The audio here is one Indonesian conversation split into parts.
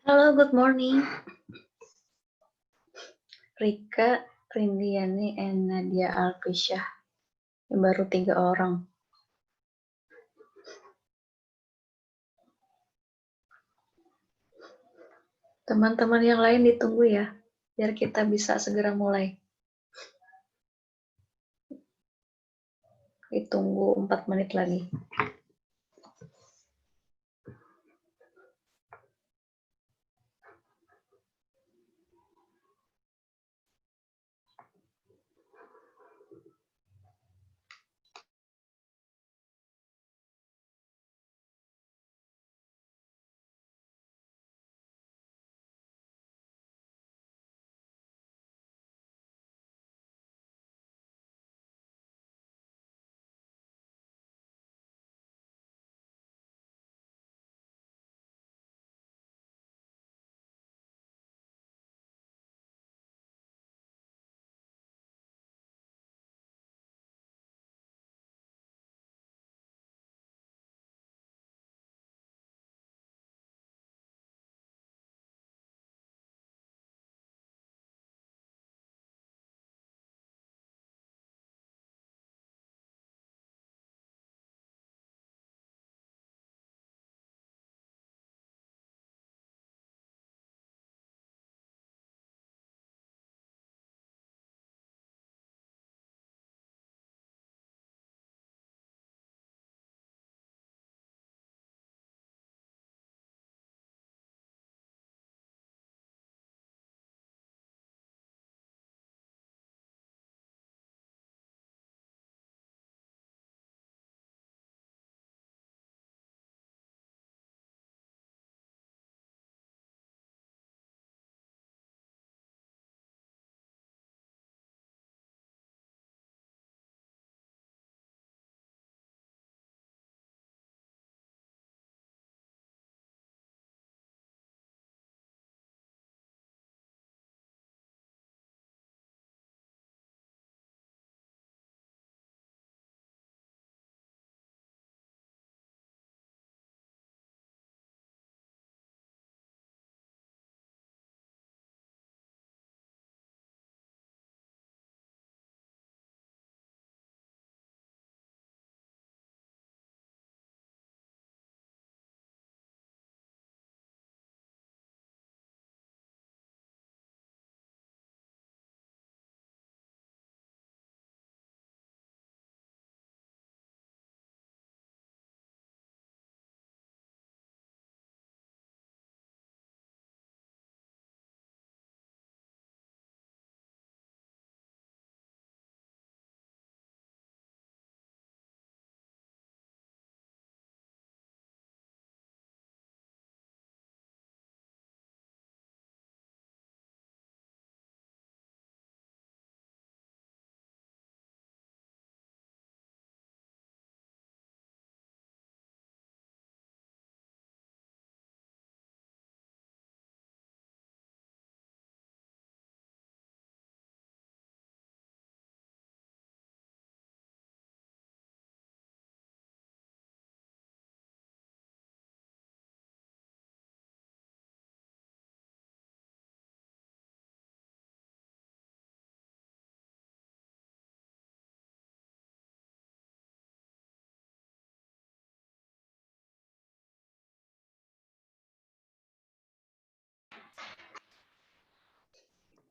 Halo, good morning. Rika, Rindiani, and Nadia Alfisyah. Baru 3 orang. Teman-teman yang lain ditunggu ya, biar kita bisa segera mulai. Ditunggu 4 menit lagi.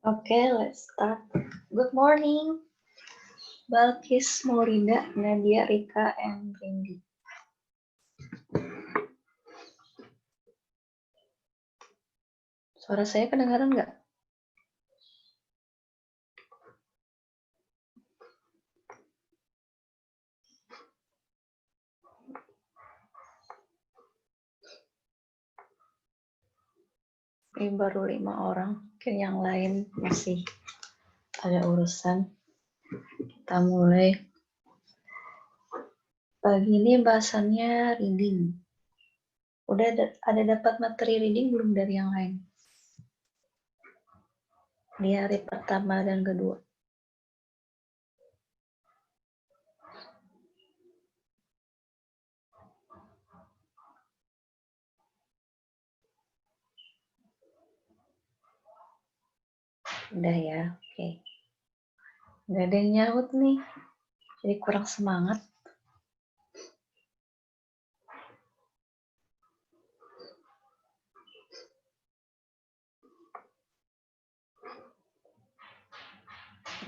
Okay, let's start. Good morning, Balkis, Maulida, Nadia, Rika, and Rindi. Suara saya kedengaran nggak? Ini baru 5 orang, mungkin yang lain masih ada urusan. Kita mulai. Pagi ini bahasannya reading. Udah ada dapat materi reading belum dari yang lain? Di hari pertama dan kedua. Udah ya, oke. Nggak ada yang nyaut nih, jadi kurang semangat.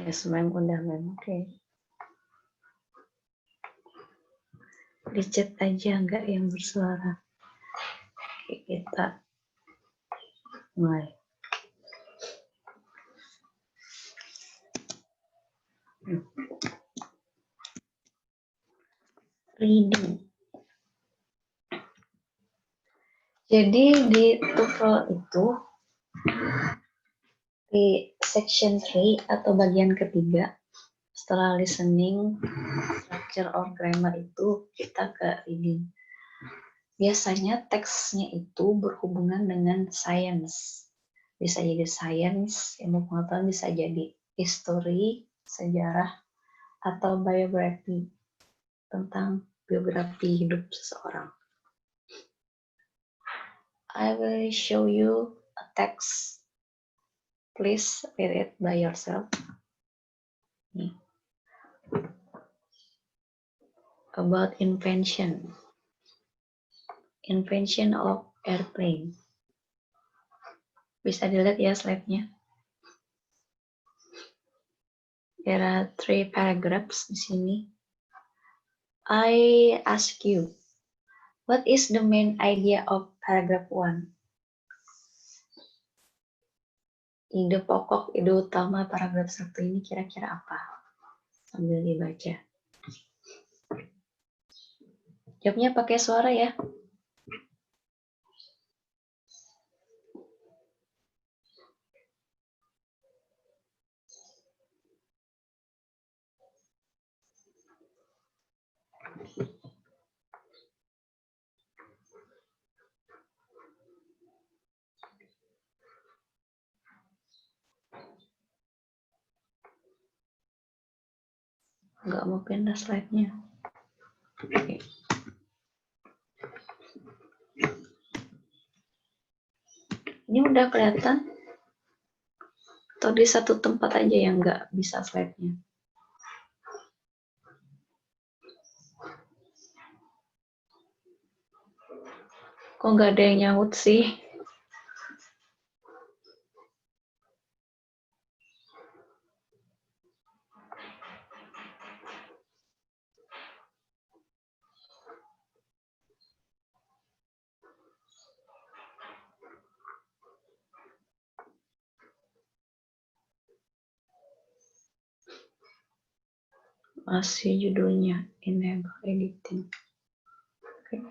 Ya, semuanya udah memang, oke. Di chat aja nggak yang bersuara. Oke, kita mulai. Reading. Jadi di TOEFL itu di section 3 atau bagian ketiga setelah listening, structure or grammar itu kita ke reading. Biasanya teksnya itu berhubungan dengan science. Bisa jadi science, ilmu pengetahuan, bisa jadi history, sejarah, atau biografi, tentang biografi hidup seseorang. I will show you a text. Please read it by yourself. Nih. About invention. Invention of airplane. Bisa dilihat ya slide-nya. There are 3 paragraphs di sini. I ask you, what is the main idea of paragraph 1? Ide pokok, ide utama paragraf 1 ini kira-kira apa? Sambil dibaca. Jawabnya pakai suara ya. Nggak mau pindah slide-nya. Oke. Ini udah kelihatan? Atau di satu tempat aja yang nggak bisa slide-nya? Kok nggak ada yang nyaut sih? Masih judulnya enable editing. Oke.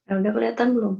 Nah, udah kelihatan belum?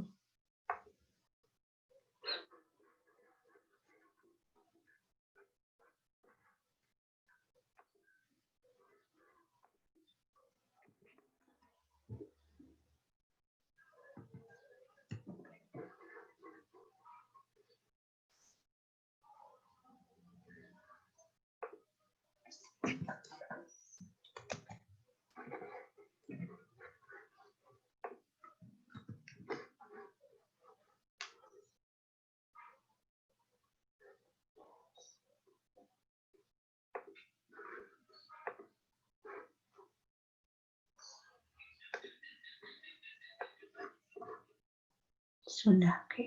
Sudah, oke.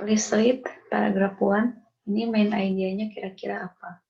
Please read paragraph 1. Ini main idea-nya kira-kira apa?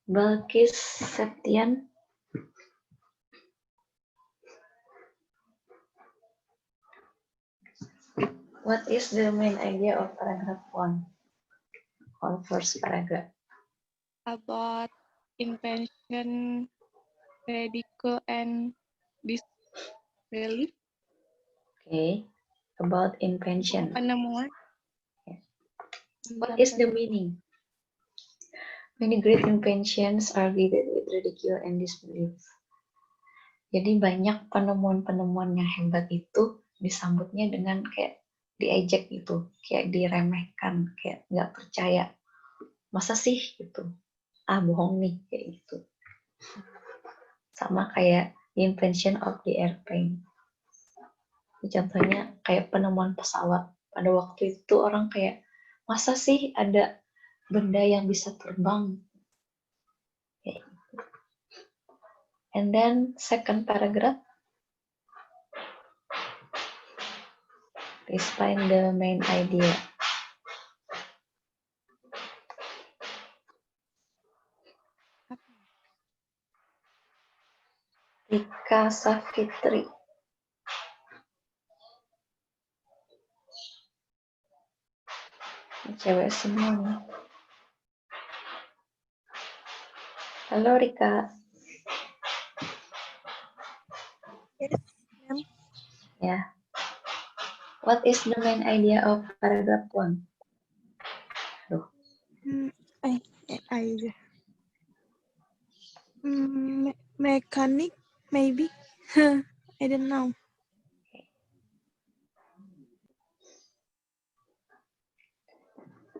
Balkis Septian. What is the main idea of paragraph 1 or first paragraph? About invention, radical and disbelief. Okay, about invention. Penemuan. What is the meaning? Many great inventions are greeted with ridicule and disbelief. Jadi banyak penemuan-penemuan yang hebat itu disambutnya dengan kayak diejek gitu, kayak diremehkan, kayak nggak percaya. Masa sih gitu? Ah, bohong nih, kayak gitu. Sama kayak the invention of the airplane. Contohnya kayak penemuan pesawat. Pada waktu itu orang kayak, masa sih ada benda yang bisa terbang? Kayak gitu. And then second paragraph, please find the main idea. Rika Safitri. Cewek semua nih. Halo Rika. Yes, ma'am. Ya. What is the main idea of paragraph 1? Aduh. Mechanic, maybe. I don't know.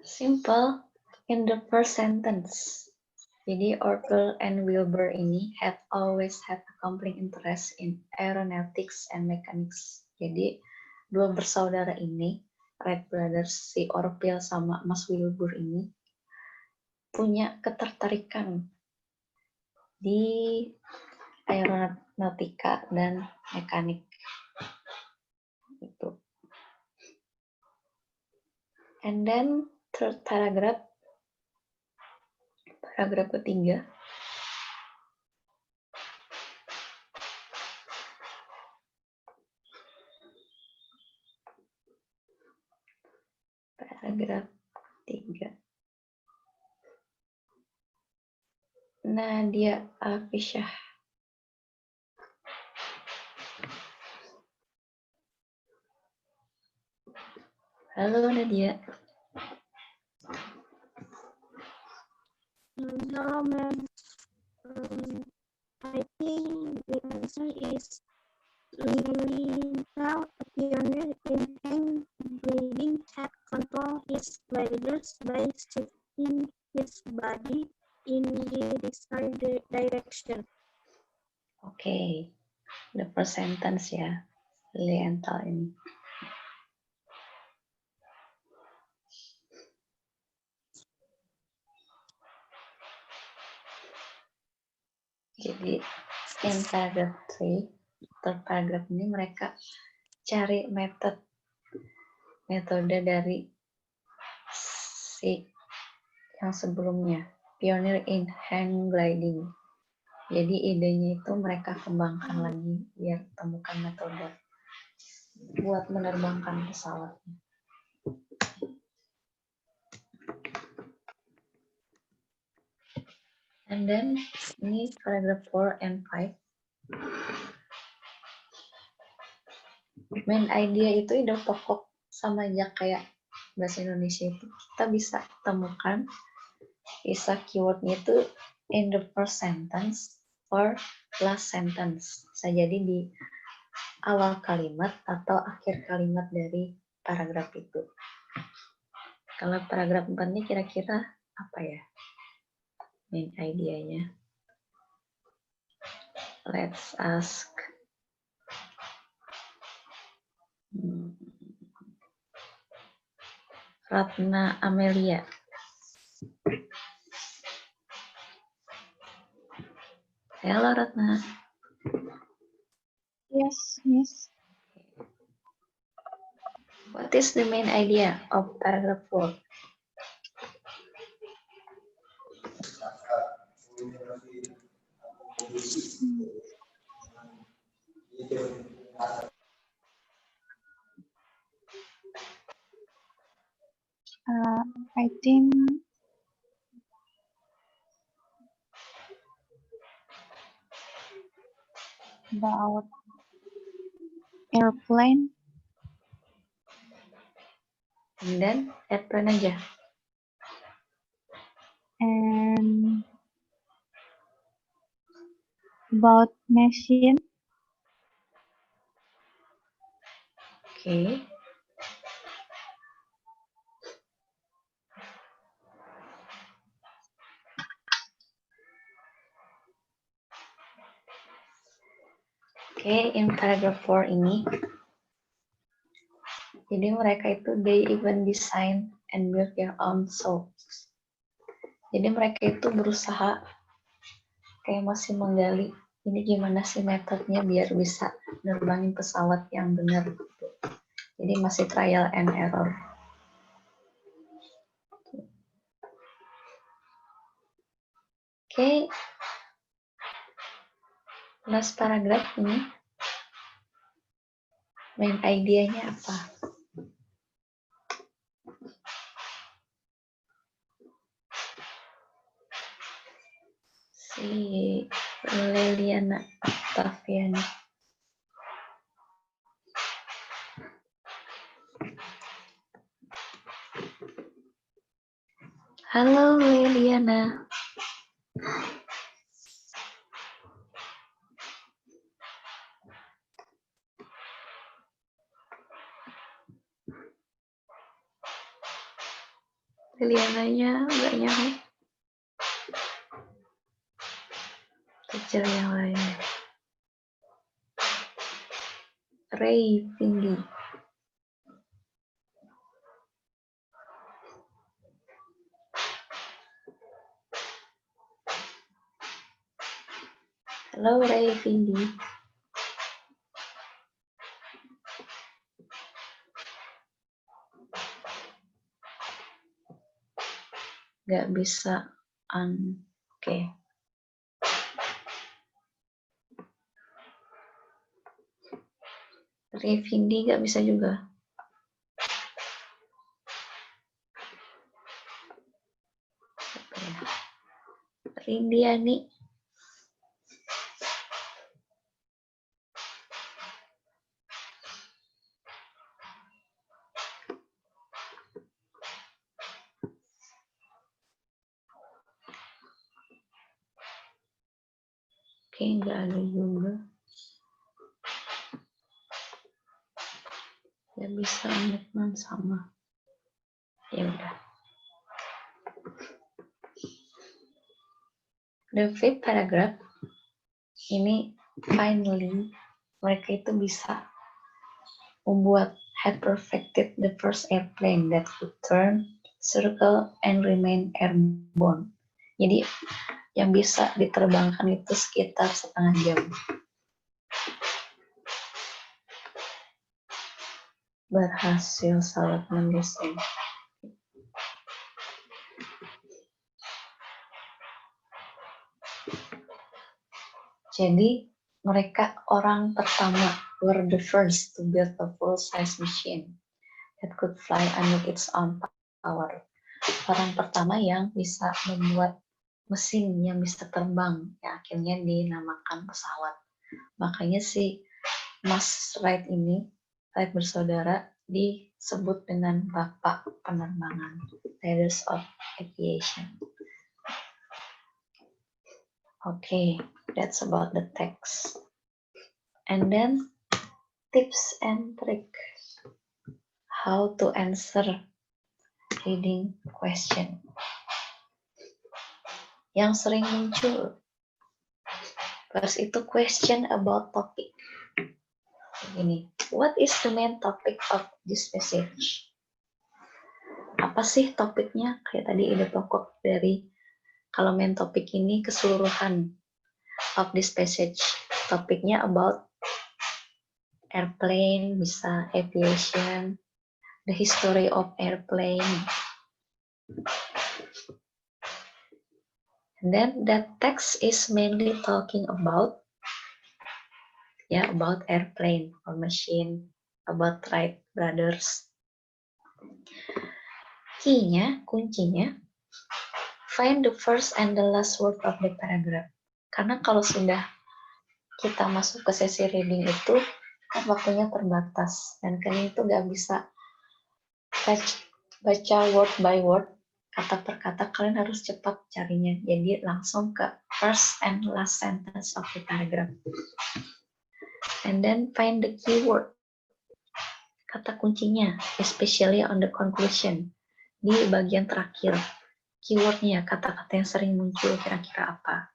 Simple. In the first sentence. Jadi Orville and Wilbur ini always had a compelling interest in aeronautics and mechanics. Jadi dua bersaudara ini, Wright Brothers, si Orville sama Mas Wilbur ini, punya ketertarikan di aeronautika dan mekanik. Itu. And then third paragraph ketiga. Paragraf 3. Nadia Alfisyah. Halo Nadia. No, ma'am. I think the answer is Lincoln, a pioneer in hand breathing, had controlled his gliders by shifting his body in the desired direction. Oke, the first sentence ya, Lilienthal ini. Jadi, in paragraph 3, third paragraph ini mereka cari metode dari si yang sebelumnya, pioneer in hang gliding. Jadi idenya itu mereka kembangkan lagi biar temukan metode buat menerbangkan pesawat. And then ini paragraph 4 and 5. Main idea itu ide pokok sama aja kayak bahasa Indonesia itu. Kita bisa temukan bisa keywordnya itu in the first sentence or last sentence. Bisa jadi di awal kalimat atau akhir kalimat dari paragraf itu. Kalau paragraf 4 ini kira-kira apa ya main idenya? Let's ask Ratna Amelia. Halo Ratna. Yes, miss. What is the main idea of paragraph 4? I think about airplane. And then airplane aja. And about machine. Oke. Oke, in paragraph 4 ini, jadi mereka itu they even design and build their own souls. Jadi mereka itu berusaha kayak masih menggali ini gimana sih metodenya biar bisa nerbangin pesawat yang benar gitu. Jadi masih trial and error. Oke. Last paragraph ini main idenya apa? Si Leliana Octaviani. Halo Leliana. Leliananya nggak nyampe. Kecil yang lain. Ray Vindi. Halo Ray Vindi. Nggak bisa oke. Ray Vindi nggak bisa juga. Rindiani. Oke, nggak ada juga. Ya bisa Netman sama. Ya udah. The fifth paragraph ini finally mereka itu bisa membuat had perfected the first airplane that could turn, circle, and remain airborne. Jadi yang bisa diterbangkan itu sekitar setengah jam. Berhasil salah mendesain. Jadi mereka orang pertama were the first to build a full-size machine that could fly under its own power. Orang pertama yang bisa membuat mesin yang bisa terbang, yang akhirnya dinamakan pesawat. Makanya si Mas Wright ini, Wright bersaudara, disebut dengan Bapak Penerbangan, Fathers of Aviation. Okay, that's about the text. And then tips and trick. How to answer reading question. Yang sering muncul. First itu question about topic. Ini, what is the main topic of this message? Apa sih topiknya? Kayak tadi ide pokok dari kalau main topik ini keseluruhan of this passage. Topiknya about airplane, bisa aviation, the history of airplane. And then that text is mainly talking about about airplane or machine, about Wright brothers. Kuncinya, find the first and the last word of the paragraph. Karena kalau sudah kita masuk ke sesi reading itu, kan waktunya terbatas. Dan kalian itu nggak bisa baca word by word, kata per kata, kalian harus cepat carinya. Jadi langsung ke first and last sentence of the paragraph. And then find the keyword. Kata kuncinya, especially on the conclusion. Di bagian terakhir. Keywordnya, kata-kata yang sering muncul kira-kira apa.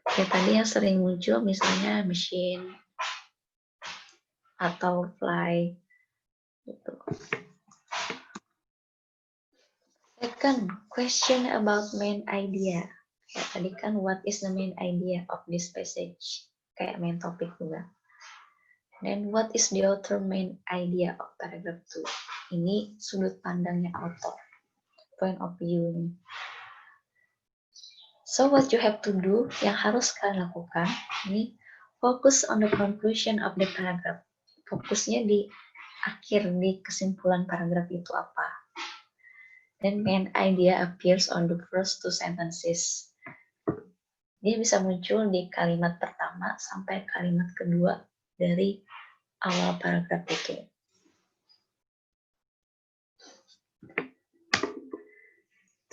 Kayak tadi yang sering muncul misalnya machine atau fly gitu. Second, question about main idea. Kayak tadi kan what is the main idea of this passage? Kayak main topik juga. Then what is the author main idea of paragraph 2? Ini sudut pandangnya author. Point of view. So what you have to do, yang harus kalian lakukan, ini focus on the conclusion of the paragraph. Fokusnya di akhir, di kesimpulan paragraf itu apa. Then main idea appears on the first two sentences. Dia bisa muncul di kalimat pertama sampai kalimat kedua dari awal paragraf itu.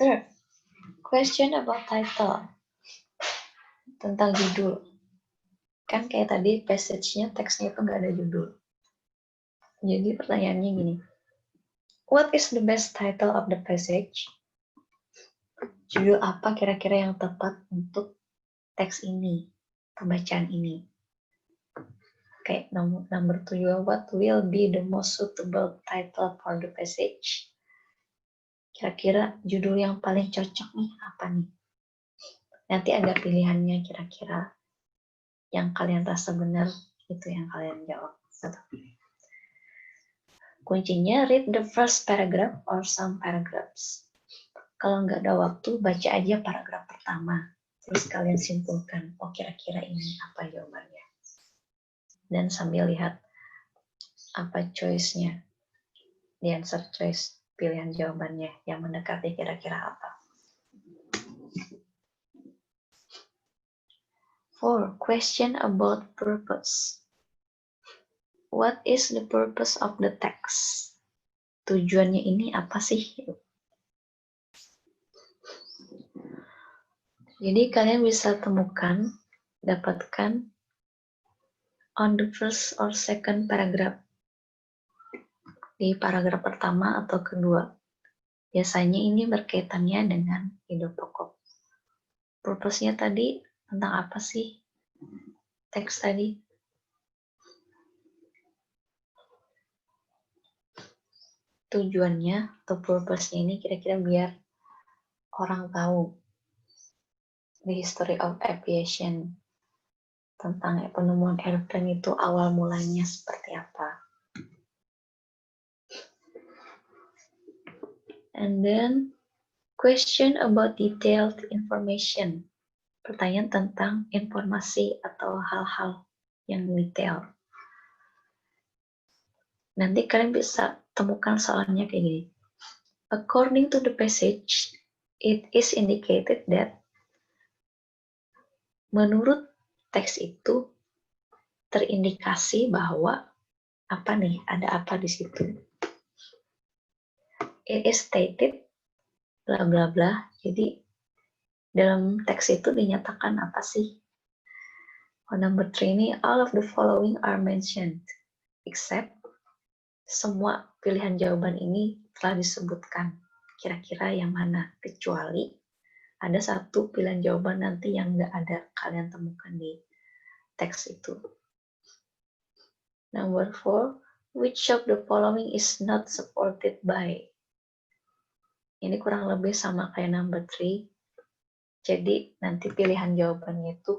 Third, question about title. Tentang judul. Kan kayak tadi passage-nya, teksnya itu nggak ada judul. Jadi pertanyaannya gini. What is the best title of the passage? Judul apa kira-kira yang tepat untuk teks ini, pembacaan ini? Kayak number 2, what will be the most suitable title for the passage? Kira-kira judul yang paling cocok nih apa nih? Nanti ada pilihannya kira-kira yang kalian rasa benar, itu yang kalian jawab. Kuncinya read the first paragraph or some paragraphs. Kalau nggak ada waktu, baca aja paragraf pertama. Terus kalian simpulkan, oh kira-kira ini apa jawabannya. Dan sambil lihat apa choice-nya. The answer choice, pilihan jawabannya yang mendekati kira-kira apa. 4. Question about purpose. What is the purpose of the text? Tujuannya ini apa sih? Jadi kalian bisa dapatkan on the first or second paragraph. Di paragraf pertama atau kedua. Biasanya ini berkaitannya dengan ide pokok. Purpose-nya tadi tentang apa sih? Teks tadi. Tujuannya atau purpose-nya ini kira-kira biar orang tahu the history of aviation, tentang penemuan airplane itu awal mulanya seperti apa. And then question about detailed information. Pertanyaan tentang informasi atau hal-hal yang detail. Nanti kalian bisa temukan soalnya kayak gini. According to the passage, it is indicated that menurut teks itu terindikasi bahwa apa nih, ada apa di situ. It is stated bla bla bla. Jadi dalam teks itu dinyatakan apa sih? Number 3 ini, all of the following are mentioned, except semua pilihan jawaban ini telah disebutkan. Kira-kira yang mana? Kecuali ada satu pilihan jawaban nanti yang nggak ada kalian temukan di teks itu. Number 4, which of the following is not supported by? Ini kurang lebih sama kayak number 3. Jadi nanti pilihan jawabannya itu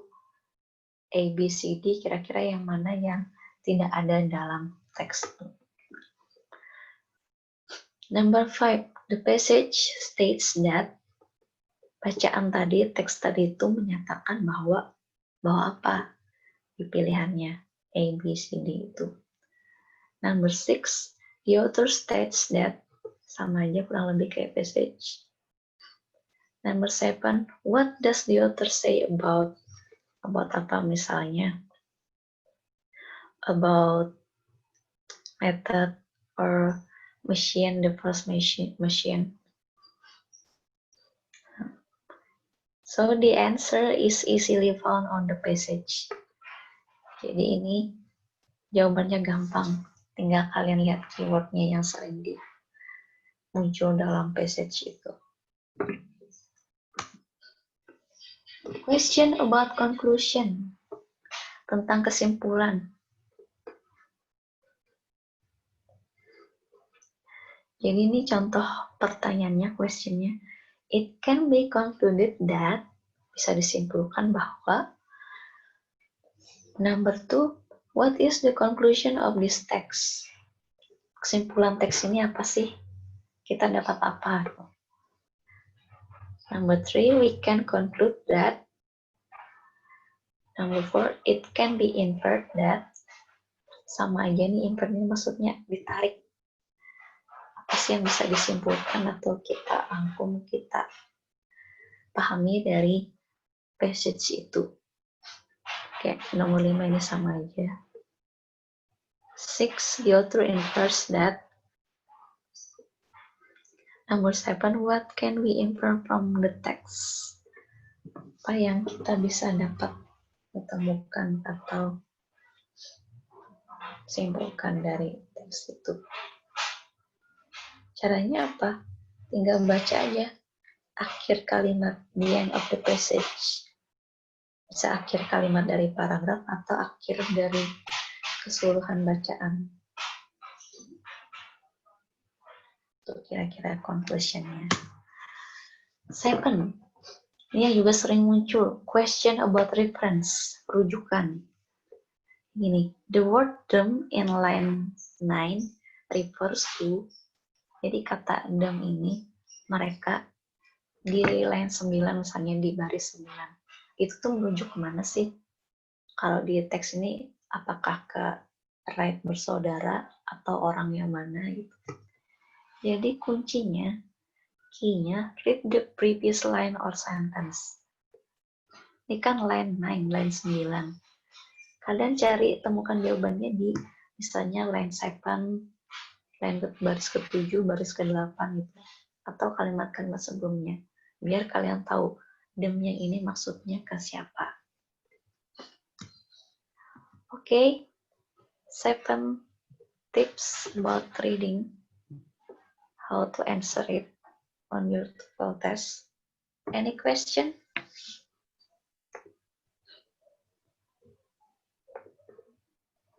A, B, C, D, kira-kira yang mana yang tidak ada dalam teks itu. Number 5, the passage states that bacaan tadi, teks tadi itu menyatakan bahwa apa di pilihannya A, B, C, D itu. Number 6, the author states that, sama aja kurang lebih kayak passage. Number 7, what does the author say about apa misalnya? About method or machine, the first machine. So the answer is easily found on the passage. Jadi ini jawabannya gampang. Tinggal kalian lihat keywordnya yang sering muncul dalam passage itu. Question about conclusion. Tentang kesimpulan. Jadi ini contoh pertanyaannya, questionnya. It can be concluded that, bisa disimpulkan bahwa, number 2, what is the conclusion of this text? Kesimpulan teks ini apa sih? Kita dapat apa? Number 3, we can conclude that. Number 4, it can be inferred that. Sama aja nih, infer ini maksudnya ditarik. Apa sih yang bisa disimpulkan atau kita rangkum, kita pahami dari passage itu. Oke, nomor 5 ini sama aja. 6, the author infers that. Number 7, what can we infer from the text? Apa yang kita bisa dapat ditemukan atau simpulkan dari teks itu? Caranya apa? Tinggal baca aja akhir kalimat, the end of the passage. Bisa akhir kalimat dari paragraf atau akhir dari keseluruhan bacaan. Itu kira-kira conclusion-nya. 7. Ini yang juga sering muncul. Question about reference. Rujukan. Gini, the word them in line 9 refers to. Jadi kata them ini, mereka di line 9 misalnya di baris 9. Itu tuh merujuk kemana sih? Kalau di teks ini, apakah ke Wright bersaudara atau orang yang mana gitu. Jadi kuncinya, key-nya, read the previous line or sentence. Ini kan line 9, line 9. Kalian cari, temukan jawabannya di misalnya line 7, line baris ke-7, baris ke-8 gitu. Atau kalimat-kalimat sebelumnya. Biar kalian tahu them yang ini maksudnya ke siapa. Okay, 7 tips about reading. How to answer it on your TOEFL test. Any question?